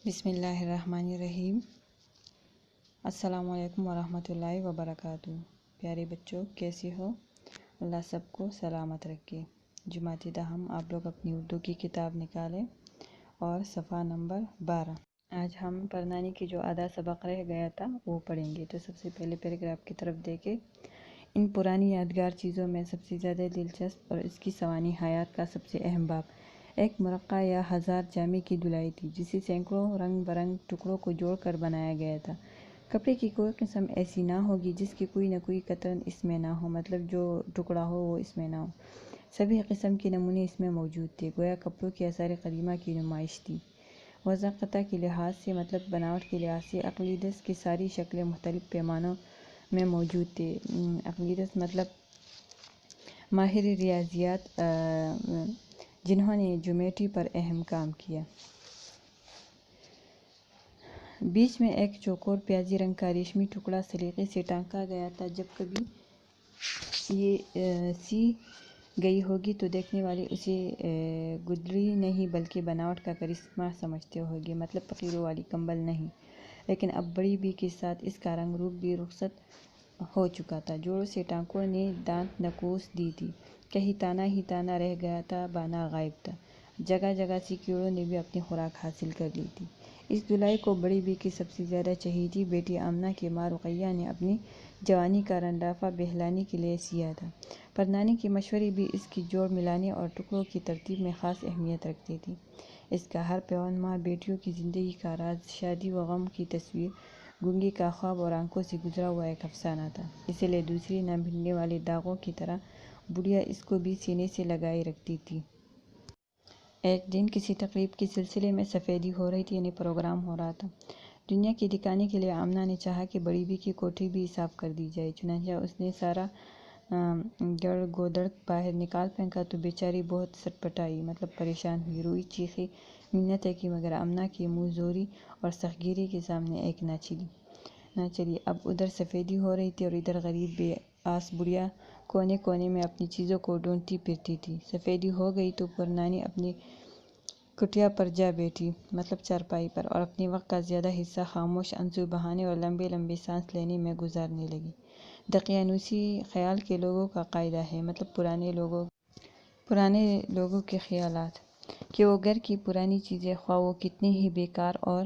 بسم اللہ الرحمن الرحیم۔ السلام علیکم ورحمۃ اللہ وبرکاتہ۔ پیارے بچوں، کیسے ہو؟ اللہ سب کو سلامت رکھے۔ جماعت دہم آپ لوگ اپنی اردو کی کتاب نکالیں اور صفحہ نمبر 12۔ آج ہم پرنانی کی جو آدھا سبق رہ گیا تھا وہ پڑھیں گے۔ تو سب سے پہلے پیراگراف کی طرف دیکھیں۔ ان پرانی یادگار چیزوں میں سب سے زیادہ دلچسپ اور اس کی سوانح حیات کا سب سے اہم باب ایک مرقع یا ہزار جامے کی دھلائی تھی، جسے سینکڑوں رنگ برنگ ٹکڑوں کو جوڑ کر بنایا گیا تھا۔ کپڑے کی کوئی قسم ایسی نہ ہوگی جس کی کوئی نہ کوئی قطن اس میں نہ ہو، مطلب جو ٹکڑا ہو وہ اس میں نہ ہو۔ سبھی قسم کے نمونے اس میں موجود تھے، گویا کپڑوں کی آثار قدیمہ کی نمائش تھی۔ وضاحت کے لحاظ سے، مطلب بناوٹ کے لحاظ سے، اقلیدس کی ساری شکلیں مختلف پیمانوں میں موجود تھے۔ اقلیدس مطلب ماہر ریاضیات جنہوں نے جیومیٹری پر اہم کام کیا۔ بیچ میں ایک چوکور پیازی رنگ کا ریشمی ٹکڑا سلیقے سے ٹانکا گیا تھا۔ جب کبھی یہ سی گئی ہوگی تو دیکھنے والے اسے گدڑی نہیں بلکہ بناوٹ کا کرشمہ سمجھتے ہوگے، مطلب فقیروں والی کمبل نہیں۔ لیکن اب بڑی بی کے ساتھ اس کا رنگ روپ بھی رخصت ہو چکا تھا۔ جوڑوں سے ٹانکوں نے دانت نکوس دی تھی، کہیں تانا ہی تانا رہ گیا تھا، بانا غائب تھا۔ جگہ جگہ سے کیڑوں نے بھی اپنی خوراک حاصل کر لی تھی۔ اس دھلائی کو بڑی بی کی سب سے زیادہ چہیتی بیٹی آمنہ کی ماں رقیہ نے اپنی جوانی کا رندافہ بہلانے کے لیے سیا تھا۔ پرنانی کے مشورے بھی اس کی جوڑ ملانے اور ٹکڑوں کی ترتیب میں خاص اہمیت رکھتے تھے۔ اس کا ہر پیغام بیٹیوں کی زندگی کا راز، شادی و غم کی تصویر، گونگے کا خواب اور آنکھوں سے گزرا ہوا ایک افسانہ تھا۔ اسی لیے دوسرے نہ مٹنے والے داغوں کی طرح بڑھیا اس کو بھی سینے سے لگائے رکھتی تھی۔ ایک دن کسی تقریب کے سلسلے میں سفیدی ہو رہی تھی، یعنی پروگرام ہو رہا تھا۔ دنیا کی دکھانے کے لیے آمنہ نے چاہا کہ بڑی بی کی کوٹھی بھی صاف کر دی جائے۔ چنانچہ اس نے سارا گڑ گودڑ باہر نکال پھینکا تو بیچاری بہت سٹپٹائی، مطلب پریشان ہوئی، روئی، چیخی، منتیں کی، مگر آمنہ کی منہ زوری اور سختگیری کے سامنے ایک نہ چلی۔ اب ادھر سفیدی ہو رہی تھی اور ادھر غریب بے آس بڑھیا کونے کونے میں اپنی چیزوں کو ڈھونڈتی پھرتی تھی۔ سفیدی ہو گئی تو پرنانی اپنی کٹیا پر جا بیٹھی، مطلب چارپائی پر، اور اپنے وقت کا زیادہ حصہ خاموش آنسو بہانے اور لمبے لمبے سانس لینے میں گزارنے لگی۔ دقیانوسی خیال کے لوگوں کا قاعدہ ہے، مطلب پرانے لوگوں کے خیالات، کہ وہ گھر کی پرانی چیزیں خواہ وہ کتنی ہی بیکار اور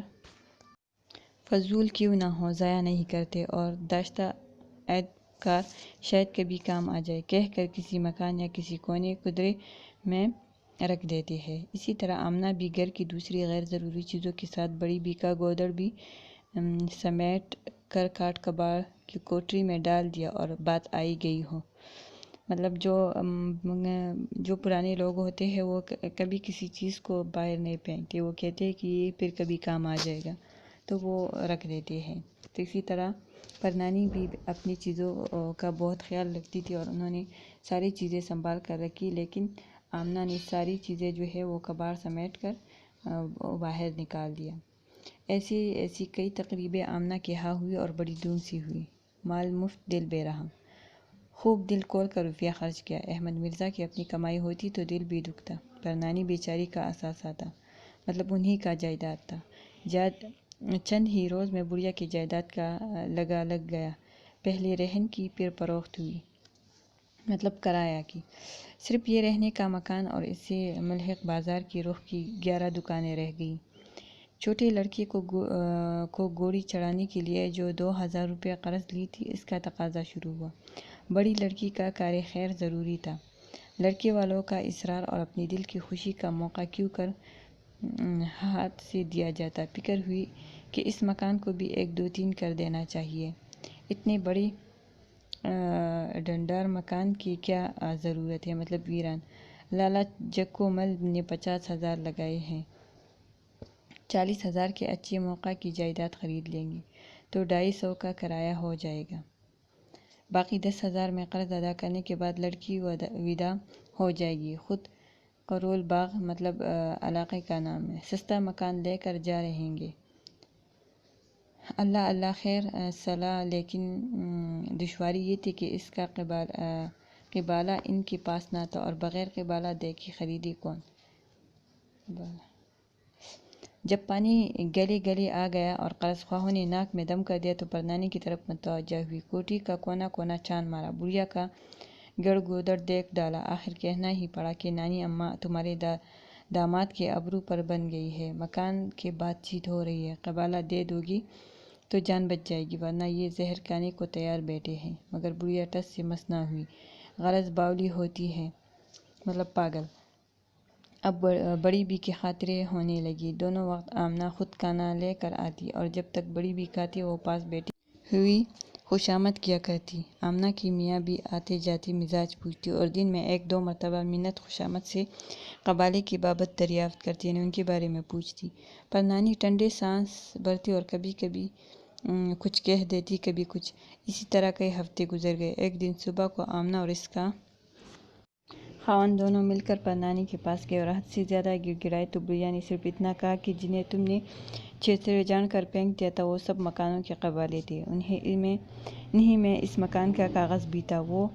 فضول کیوں نہ ہوں ضائع نہیں کرتے، اور داشتہ اعتبار شاید کبھی کام آ جائے کہہ کر کسی مکان یا کسی کونے قدرے میں رکھ دیتے ہیں۔ اسی طرح آمنہ بھی گھر کی دوسری غیر ضروری چیزوں کے ساتھ بڑی بی کا گودڑ بھی سمیٹ کر کاٹ کباڑ کی کوٹری میں ڈال دیا، اور بات آئی گئی ہو۔ مطلب جو پرانے لوگ ہوتے ہیں وہ کبھی کسی چیز کو باہر نہیں پھینکتے، وہ کہتے ہیں کہ یہ پھر کبھی کام آ جائے گا تو وہ رکھ دیتے ہیں۔ تو اسی طرح پرنانی بھی اپنی چیزوں کا بہت خیال رکھتی تھی اور انہوں نے ساری چیزیں سنبھال کر رکھی، لیکن آمنہ نے ساری چیزیں جو ہے وہ کباڑ سمیٹ کر باہر نکال دیا۔ ایسی کئی تقریبیں آمنہ کے ہاں ہوئی اور بڑی دھوم سے ہوئی۔ مال مفت دل بے رحم، خوب دل کھول کر روپیہ خرچ کیا۔ احمد مرزا کی اپنی کمائی ہوتی تو دل بھی دکھتا۔ پرنانی بیچاری کا اثاثہ تھا، مطلب انہی کا جائیداد تھا۔ چند ہی روز میں بڑھیا کی جائیداد کا لگا لگ گیا۔ پہلے رہن کی، پھر فروخت ہوئی، مطلب کرایہ کی۔ صرف یہ رہنے کا مکان اور اس سے ملحق بازار کی رخ کی 11 دکانیں رہ گئیں۔ چھوٹے لڑکے کو گھوڑی چڑھانے کے لیے جو 2000 روپے قرض لی تھی، اس کا تقاضا شروع ہوا۔ بڑی لڑکی کا کار خیر ضروری تھا۔ لڑکے والوں کا اصرار اور اپنی دل کی خوشی کا موقع کیوں کر ہاتھ سے دیا جاتا۔ فکر ہوئی کہ اس مکان کو بھی 1 2 3 کر دینا چاہیے۔ اتنے بڑے ڈنڈار مکان کی کیا ضرورت ہے، مطلب ویران۔ لالا جکو مل نے 50,000 لگائے ہیں، 40,000 کے اچھے موقع کی جائیداد خرید لیں گے تو 250 کا کرایہ ہو جائے گا۔ باقی 10,000 میں قرض ادا کرنے کے بعد لڑکی وداع ہو جائے گی۔ خود قرول باغ، مطلب علاقے کا نام ہے، سستا مکان لے کر جا رہیں گے۔ اللہ خیر صلاح، لیکن دشواری یہ تھی کہ اس کا قبالہ ان کے پاس نہ تھا، اور بغیر قبالہ دے کے خریدے کون؟ جب پانی گلے گلے آ گیا اور قرض خواہوں نے ناک میں دم کر دیا تو پردھانی کی طرف متوجہ ہوئی۔ کوٹھی کا کونا کونا چھان مارا، بڑھیا کا گڑ گودڑ دیکھ ڈالا۔ آخر کہنا ہی پڑا کہ نانی اماں تمہارے داماد کے ابرو پر بن گئی ہے، مکان کے بات چیت ہو رہی ہے، قبالہ دے دو گی تو جان بچ جائے گی، ورنہ یہ زہر کھانے کو تیار بیٹھے ہیں۔ مگر بڑھیا ٹس سے مس نہ ہوئی۔ غرض باولی ہوتی ہے، مطلب پاگل۔ اب بڑی بی کی خاطریں ہونے لگی۔ دونوں وقت آمنہ خود کھانا لے کر آتی اور جب تک بڑی بی کھاتی وہ پاس بیٹھی ہوئی خوشامد کیا کرتی۔ آمنہ کی میاں بھی آتے جاتے مزاج پوچھتی اور دن میں 1-2 مرتبہ منت خوشامد سے قبالے کی بابت دریافت کرتی، یعنی ان کے بارے میں پوچھتی۔ پر نانی ٹھنڈے سانس بھرتی اور کبھی کبھی کچھ کہہ دیتی، کبھی کچھ۔ اسی طرح کئی ہفتے گزر گئے۔ ایک دن صبح کو آمنہ اور اس کا خاوند دونوں مل کر پر نانی کے پاس گئے اور حد سے زیادہ گڑ گڑائے تو بڑھیا نے صرف اتنا کہا کہ جنہیں تم نے چھیترے جان کر پھینک دیا تھا وہ سب مکانوں کے قبالے تھے، انہی میں اس مکان کا کاغذ بھی تھا، وہ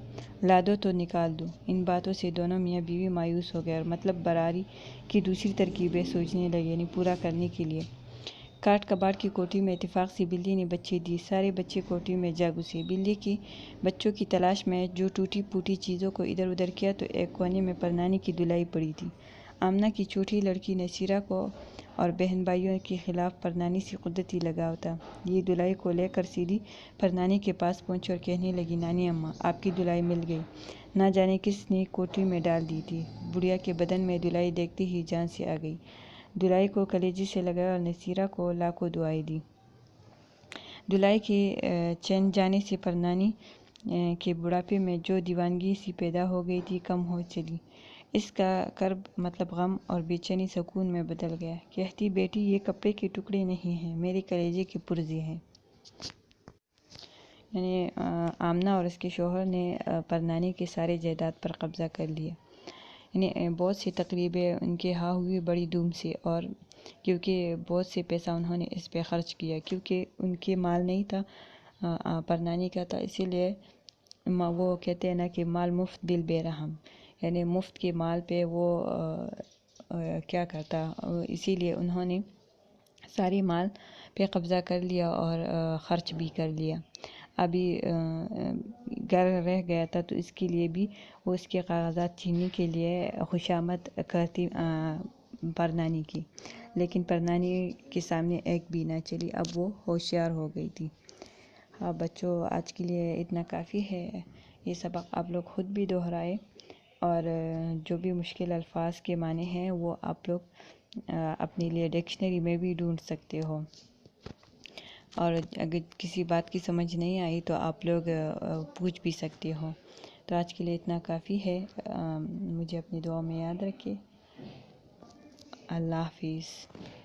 لا دو تو نکال دوں۔ ان باتوں سے دونوں میاں بیوی مایوس ہو گئے اور مطلب براری کی دوسری ترکیبیں سوچنے لگے، یعنی پورا کرنے کے لیے۔ کاٹ کباڑ کی کوٹھی میں اتفاق سے بلی نے بچے دیے۔ سارے بچے کوٹھی میں جا گھسے۔ بلی کی بچوں کی تلاش میں جو ٹوٹی پھوٹی چیزوں کو ادھر ادھر کیا تو ایک کونے میں پر نانی کی دلائی پڑی تھی۔ آمنہ کی چھوٹی لڑکی نصیرہ کو اور بہن بھائیوں کے خلاف پر نانی سے قدرتی لگاؤ تھا۔ یہ دلائی کو لے کر سیدھی پر نانی کے پاس پہنچی اور کہنے لگی، نانی اماں آپ کی دلائی مل گئی، نہ جانے کس نے کوٹھی میں ڈال دی تھی۔ بڑھیا کے بدن میں دلائی دیکھتے ہی جان سے آ گئی۔ دلائی کو کلیجے سے لگایا اور نصیرہ کو لاکھوں دعائیں دی۔ دلائی کے چین جانے سے پر نانی کے بڑھاپے میں جو دیوانگی سی پیدا ہو گئی تھی کم ہو چلی۔ اس کا کرب مطلب غم اور بے چینی سکون میں بدل گیا۔ کہتی، بیٹی یہ کپڑے کے ٹکڑے نہیں ہیں، میرے کلیجے کے پرزے ہیں۔ یعنی آمنہ اور اس کے شوہر نے پر نانی کے سارے جائیداد پر قبضہ کر لیا۔ یعنی بہت سی تقریبیں ان کے ہاں ہوئی بڑی دھوم سے، اور کیونکہ بہت سے پیسہ انہوں نے اس پہ خرچ کیا، کیونکہ ان کے مال نہیں تھا، پر نانی کا تھا، اسی لیے وہ کہتے ہیں نا کہ مال مفت دل بے رحم، یعنی مفت کے مال پہ وہ کیا کرتا، اسی لیے انہوں نے ساری مال پہ قبضہ کر لیا اور خرچ بھی کر لیا۔ ابھی گھر رہ گیا تھا تو اس کے لیے بھی وہ اس کے کاغذات چھیننے کے لیے خوشامد کرتی پر نانی کی، لیکن پر نانی کے سامنے ایک بھی نہ چلی، اب وہ ہوشیار ہو گئی تھی۔ ہاں بچوں، آج کے لیے اتنا کافی ہے۔ یہ سبق آپ لوگ خود بھی دہرائے اور جو بھی مشکل الفاظ کے معنی ہیں وہ آپ لوگ اپنے لیے ڈکشنری میں بھی ڈھونڈ سکتے ہو، اور اگر کسی بات کی سمجھ نہیں آئی تو آپ لوگ پوچھ بھی سکتے ہو۔ تو آج کے لیے اتنا کافی ہے۔ مجھے اپنی دعا میں یاد رکھیں۔ اللہ حافظ۔